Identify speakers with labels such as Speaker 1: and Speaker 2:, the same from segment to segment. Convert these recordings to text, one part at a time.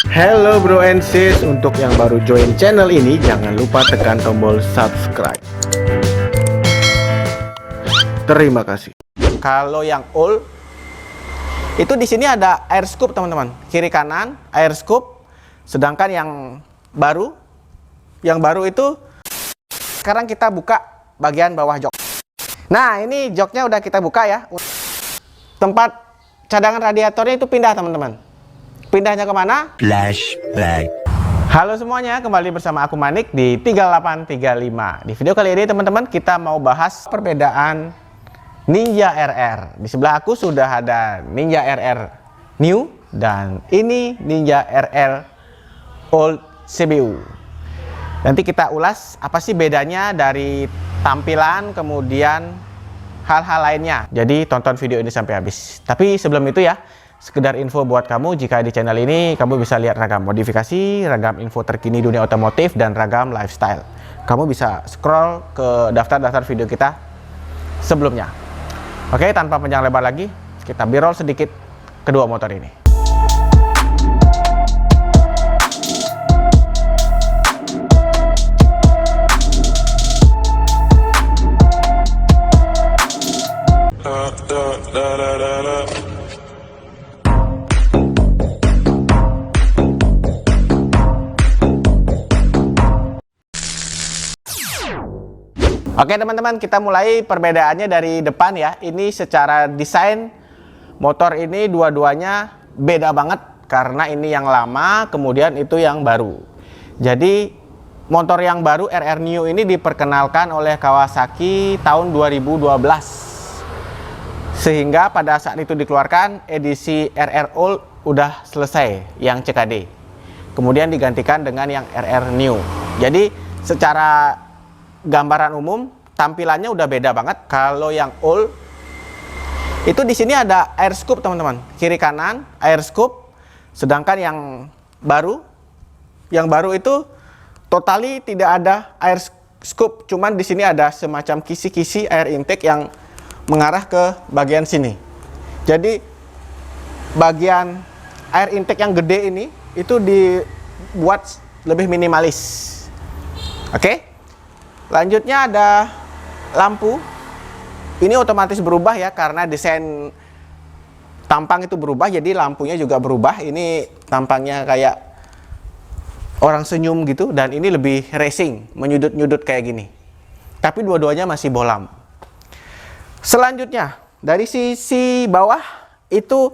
Speaker 1: Hello bro and sis, untuk yang baru join channel ini jangan lupa tekan tombol subscribe. Terima kasih. Kalau yang old itu di sini ada air scoop teman-teman, kiri kanan air scoop. Sedangkan yang baru itu sekarang kita buka bagian bawah jok. Nah ini joknya udah kita buka ya. Tempat cadangan radiatornya itu pindah teman-teman. Pindahnya kemana?
Speaker 2: Flashback.
Speaker 1: Halo semuanya, kembali bersama aku Manik di 3835. Di video kali ini teman-teman kita mau bahas perbedaan Ninja RR. Di sebelah aku sudah ada Ninja RR New dan ini Ninja RR Old CBU. Nanti kita ulas apa sih bedanya dari tampilan kemudian hal-hal lainnya. Jadi tonton video ini sampai habis. Tapi sebelum itu ya, sekedar info buat kamu, jika di channel ini kamu bisa lihat ragam modifikasi, ragam info terkini dunia otomotif, dan ragam lifestyle. Kamu bisa scroll ke daftar-daftar video kita sebelumnya. Oke, tanpa panjang lebar lagi, kita b-roll sedikit kedua motor ini. Oke teman-teman, kita mulai perbedaannya dari depan ya. Ini secara desain motor ini dua-duanya beda banget karena ini yang lama, kemudian itu yang baru. Jadi motor yang baru RR New ini diperkenalkan oleh Kawasaki tahun 2012. Sehingga pada saat itu dikeluarkan edisi RR Old udah selesai yang CKD. Kemudian digantikan dengan yang RR New. Jadi secara gambaran umum tampilannya udah beda banget. Kalau yang old itu di sini ada air scoop teman-teman, kiri kanan air scoop. Sedangkan yang baru itu totally tidak ada air scoop, cuman di sini ada semacam kisi-kisi air intake yang mengarah ke bagian sini. Jadi bagian air intake yang gede ini itu dibuat lebih minimalis. Oke. Lanjutnya ada lampu. Ini otomatis berubah ya karena desain tampang itu berubah, jadi lampunya juga berubah. Ini tampangnya kayak orang senyum gitu, dan ini lebih racing, menyudut-nyudut kayak gini. Tapi dua-duanya masih bolam. Selanjutnya dari sisi bawah itu,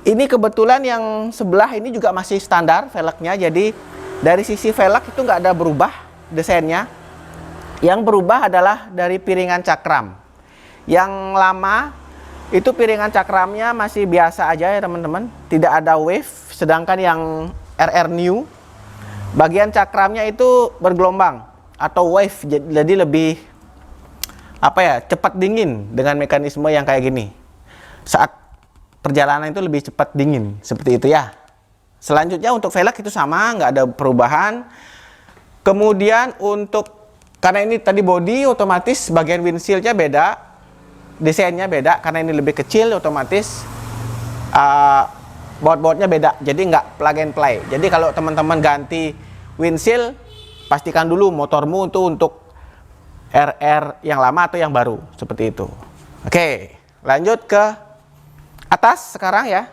Speaker 1: ini kebetulan yang sebelah ini juga masih standar velgnya. Jadi dari sisi velg itu nggak ada berubah desainnya. Yang berubah adalah dari piringan cakram. Yang lama itu piringan cakramnya masih biasa aja ya teman-teman, tidak ada wave. Sedangkan yang RR New bagian cakramnya itu bergelombang atau wave, jadi lebih cepat dingin dengan mekanisme yang kayak gini. Saat perjalanan itu lebih cepat dingin seperti itu ya. Selanjutnya untuk velg itu sama, nggak ada perubahan. Kemudian karena ini tadi body, otomatis bagian windshieldnya beda, desainnya beda. Karena ini lebih kecil, otomatis baut-bautnya beda. Jadi nggak plug and play. Jadi kalau teman-teman ganti windshield, pastikan dulu motormu itu untuk RR yang lama atau yang baru, seperti itu. Oke, lanjut ke atas sekarang ya.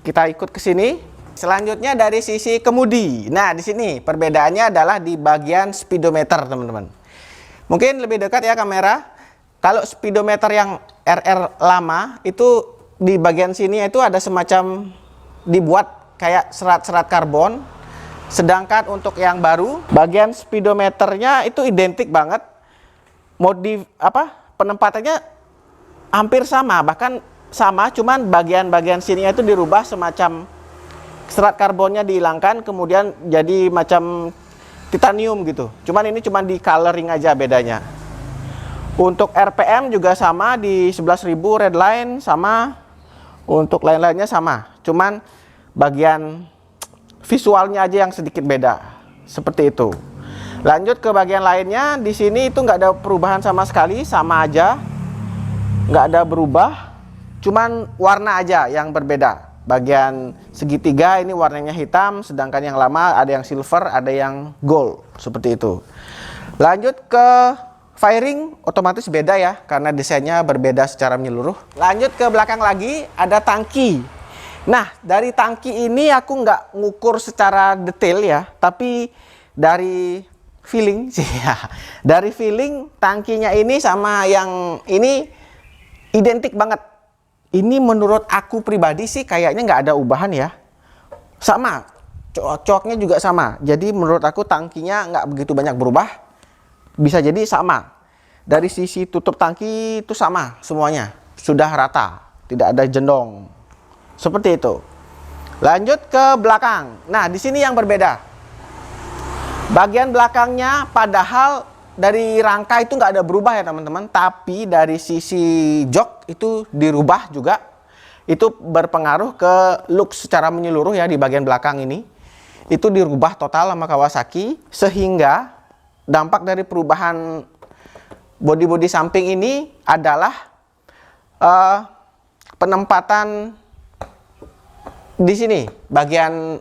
Speaker 1: Kita ikut ke sini. Selanjutnya dari sisi kemudi. Nah, di sini perbedaannya adalah di bagian speedometer, teman-teman. Mungkin lebih dekat ya kamera. Kalau speedometer yang RR lama itu di bagian sini itu ada semacam dibuat kayak serat-serat karbon. Sedangkan untuk yang baru, bagian speedometernya itu identik banget. Penempatannya hampir sama, bahkan sama, cuman bagian-bagian sini itu dirubah semacam serat karbonnya dihilangkan, kemudian jadi macam titanium gitu. Cuman ini cuma di coloring aja bedanya. Untuk RPM juga sama di 11.000 redline sama. Untuk lain-lainnya sama. Cuman bagian visualnya aja yang sedikit beda. Seperti itu. Lanjut ke bagian lainnya, di sini itu nggak ada perubahan sama sekali, sama aja. Nggak ada berubah. Cuman warna aja yang berbeda. Bagian segitiga ini warnanya hitam, sedangkan yang lama ada yang silver, ada yang gold, seperti itu. Lanjut ke fairing, otomatis beda ya, karena desainnya berbeda secara menyeluruh. Lanjut ke belakang lagi, ada tangki. Nah, dari tangki ini aku nggak ngukur secara detail ya, tapi dari feeling sih ya. Dari feeling tangkinya ini sama yang ini identik banget. Ini menurut aku pribadi sih kayaknya nggak ada ubahan ya. Sama, coknya juga sama. Jadi menurut aku tangkinya nggak begitu banyak berubah. Bisa jadi sama. Dari sisi tutup tangki itu sama semuanya. Sudah rata, tidak ada jendong. Seperti itu. Lanjut ke belakang. Nah, di sini yang berbeda. Bagian belakangnya padahal dari rangka itu nggak ada berubah ya teman-teman, tapi dari sisi jok itu dirubah juga. Itu berpengaruh ke look secara menyeluruh ya di bagian belakang ini. Itu dirubah total sama Kawasaki, sehingga dampak dari perubahan bodi-bodi samping ini adalah penempatan di sini bagian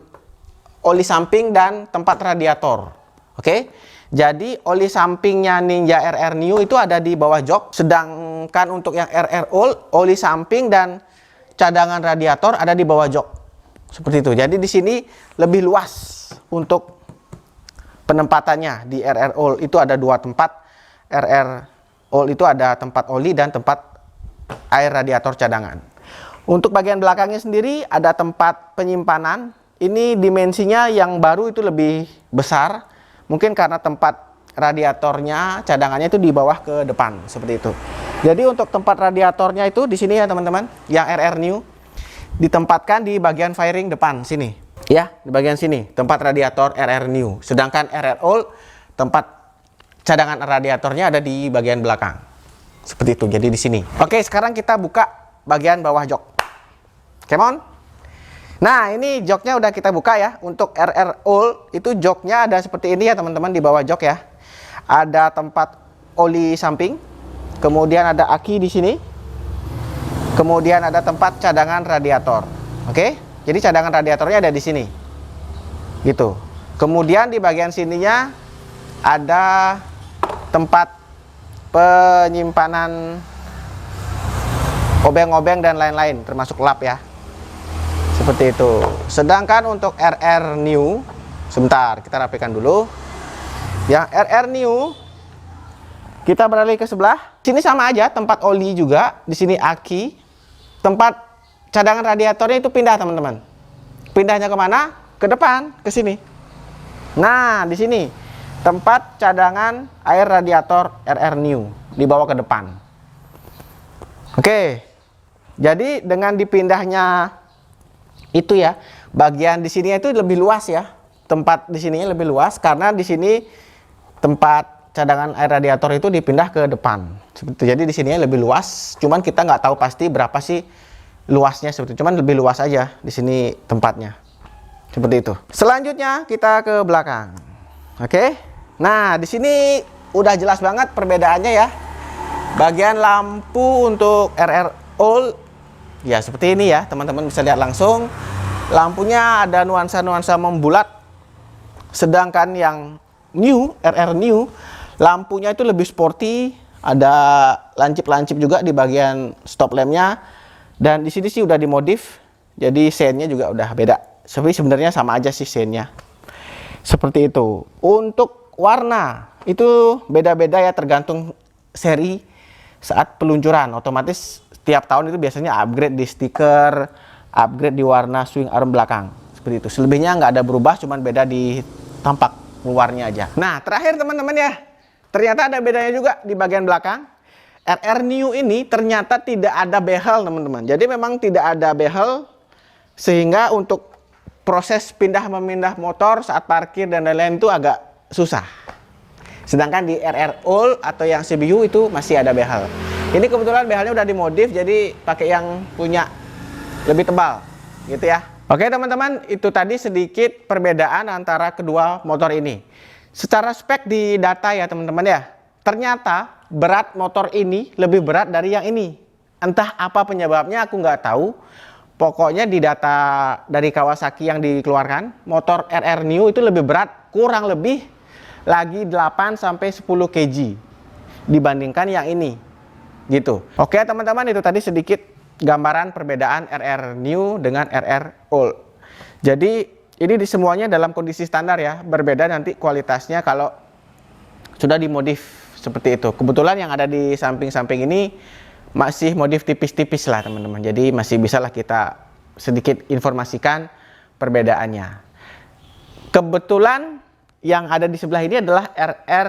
Speaker 1: oli samping dan tempat radiator. Oke. Jadi oli sampingnya Ninja RR New itu ada di bawah jok, sedangkan untuk yang RR Old oli samping dan cadangan radiator ada di bawah jok. Seperti itu. Jadi di sini lebih luas untuk penempatannya. Di RR Old itu ada 2 tempat. RR Old itu ada tempat oli dan tempat air radiator cadangan. Untuk bagian belakangnya sendiri ada tempat penyimpanan. Ini dimensinya yang baru itu lebih besar. Mungkin karena tempat radiatornya, cadangannya itu di bawah ke depan, seperti itu. Jadi untuk tempat radiatornya itu di sini ya teman-teman, yang RR New ditempatkan di bagian fairing depan sini. Ya, di bagian sini tempat radiator RR New. Sedangkan RR Old tempat cadangan radiatornya ada di bagian belakang. Seperti itu. Jadi di sini. Oke, sekarang kita buka bagian bawah jok. Come on. Nah, ini joknya udah kita buka ya. Untuk RR Old itu joknya ada seperti ini ya teman-teman di bawah jok ya. Ada tempat oli samping, kemudian ada aki di sini, kemudian ada tempat cadangan radiator. Oke, jadi cadangan radiatornya ada di sini, gitu. Kemudian di bagian sininya ada tempat penyimpanan obeng-obeng dan lain-lain, termasuk lap ya. Seperti itu. Sedangkan untuk RR New, sebentar kita rapikan dulu. Yang RR New kita beralih ke sebelah. Sini sama aja, tempat oli juga. Di sini aki. Tempat cadangan radiatornya itu pindah teman-teman. Pindahnya kemana? Ke depan, ke sini. Nah, di sini tempat cadangan air radiator RR New dibawa ke depan. Oke. Jadi dengan dipindahnya itu ya, bagian di sini itu lebih luas ya. Tempat di sininya lebih luas karena di sini tempat cadangan air radiator itu dipindah ke depan. Seperti itu. Jadi di sininya lebih luas. Cuman kita nggak tahu pasti berapa sih luasnya seperti itu. Cuman lebih luas aja di sini tempatnya. Seperti itu. Selanjutnya kita ke belakang. Oke. Nah, di sini udah jelas banget perbedaannya ya. Bagian lampu untuk RR Old ya seperti ini ya, teman-teman bisa lihat langsung. Lampunya ada nuansa-nuansa membulat. Sedangkan yang New, RR New, lampunya itu lebih sporty. Ada lancip-lancip juga di bagian stop lampnya. Dan di sini sih udah dimodif. Jadi seinnya juga udah beda. Tapi sebenarnya sama aja sih seinnya. Seperti itu. Untuk warna itu beda-beda ya, tergantung seri saat peluncuran. Otomatis tiap tahun itu biasanya upgrade di stiker, upgrade di warna swing arm belakang. Seperti itu. Selebihnya nggak ada berubah, cuman beda di tampak luarnya aja. Nah, terakhir teman-teman ya, ternyata ada bedanya juga di bagian belakang. RR New ini ternyata tidak ada behel teman-teman. Jadi memang tidak ada behel, sehingga untuk proses pindah-memindah motor saat parkir dan lain-lain itu agak susah. Sedangkan di RR Old atau yang CBU itu masih ada behel. Ini kebetulan behelnya udah dimodif, jadi pakai yang punya lebih tebal, gitu ya. Oke teman-teman, itu tadi sedikit perbedaan antara kedua motor ini. Secara spek di data ya teman-teman ya, ternyata berat motor ini lebih berat dari yang ini. Entah apa penyebabnya aku nggak tahu. pokoknya di data dari Kawasaki yang dikeluarkan, motor RR New itu lebih berat, kurang lebih lagi 8 sampai 10 kg dibandingkan yang ini. Gitu. Oke, teman-teman, itu tadi sedikit gambaran perbedaan RR New dengan RR Old. Jadi, ini semuanya dalam kondisi standar ya, berbeda nanti kualitasnya kalau sudah dimodif seperti itu. Kebetulan yang ada di samping-samping ini masih modif tipis-tipis lah teman-teman, jadi masih bisa lah kita sedikit informasikan perbedaannya. Kebetulan yang ada di sebelah ini adalah RR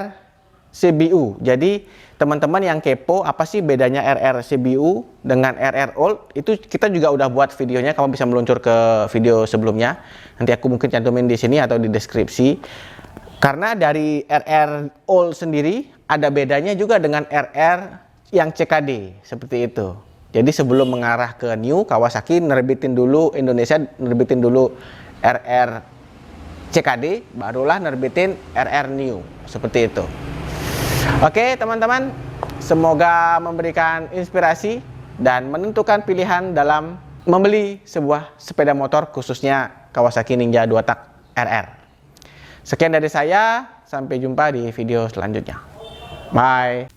Speaker 1: CBU. Jadi teman-teman yang kepo apa sih bedanya RR CBU dengan RR Old, itu kita juga udah buat videonya, kamu bisa meluncur ke video sebelumnya, nanti aku mungkin cantumin di sini atau di deskripsi. Karena dari RR Old sendiri ada bedanya juga dengan RR yang CKD, seperti itu. Jadi sebelum mengarah ke New, Kawasaki nerbitin dulu, Indonesia nerbitin dulu RR CKD, barulah nerbitin RR New, seperti itu. Oke teman-teman, semoga memberikan inspirasi dan menentukan pilihan dalam membeli sebuah sepeda motor, khususnya Kawasaki Ninja 2-tak RR. Sekian dari saya, sampai jumpa di video selanjutnya. Bye.